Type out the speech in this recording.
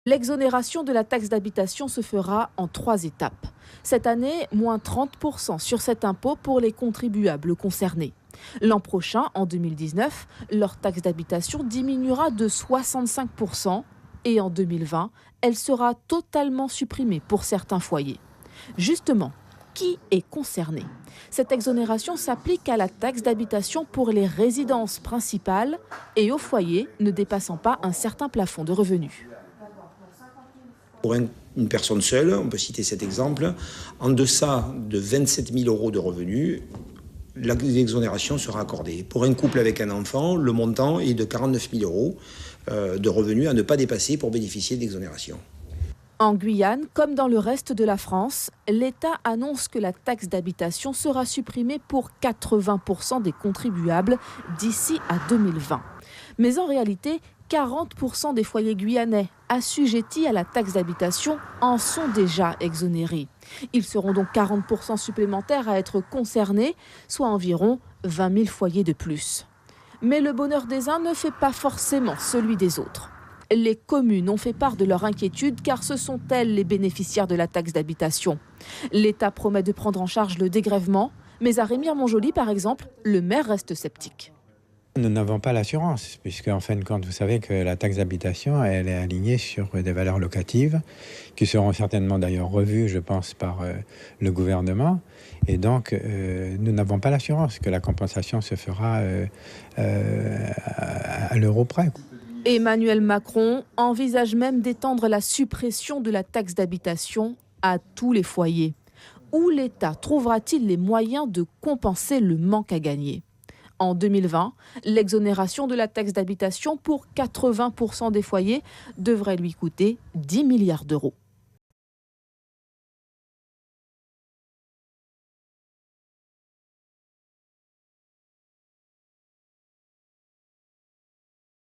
L'exonération de la taxe d'habitation se fera en 3 étapes. Cette année, moins 30% sur cet impôt pour les contribuables concernés. L'an prochain, en 2019, leur taxe d'habitation diminuera de 65% et en 2020, elle sera totalement supprimée pour certains foyers. Justement, qui est concerné? Cette exonération s'applique à la taxe d'habitation pour les résidences principales et aux foyers ne dépassant pas un certain plafond de revenus. Pour une personne seule, on peut citer cet exemple, en deçà de 27 000 € de revenus, l'exonération sera accordée. Pour un couple avec un enfant, le montant est de 49 000 € de revenus à ne pas dépasser pour bénéficier de l'exonération. En Guyane, comme dans le reste de la France, l'État annonce que la taxe d'habitation sera supprimée pour 80% des contribuables d'ici à 2020. Mais en réalité, 40% des foyers guyanais assujettis à la taxe d'habitation en sont déjà exonérés. Ils seront donc 40% supplémentaires à être concernés, soit environ 20 000 foyers de plus. Mais le bonheur des uns ne fait pas forcément celui des autres. Les communes ont fait part de leur inquiétude car ce sont elles les bénéficiaires de la taxe d'habitation. L'État promet de prendre en charge le dégrèvement, mais à Remire-Montjoly, par exemple, le maire reste sceptique. Nous n'avons pas l'assurance, puisque en fin de compte, vous savez que la taxe d'habitation, elle est alignée sur des valeurs locatives, qui seront certainement d'ailleurs revues, je pense, par le gouvernement. Et donc, nous n'avons pas l'assurance que la compensation se fera à l'euro près. Emmanuel Macron envisage même d'étendre la suppression de la taxe d'habitation à tous les foyers. Où l'État trouvera-t-il les moyens de compenser le manque à gagner ? En 2020, l'exonération de la taxe d'habitation pour 80% des foyers devrait lui coûter 10 milliards d'euros.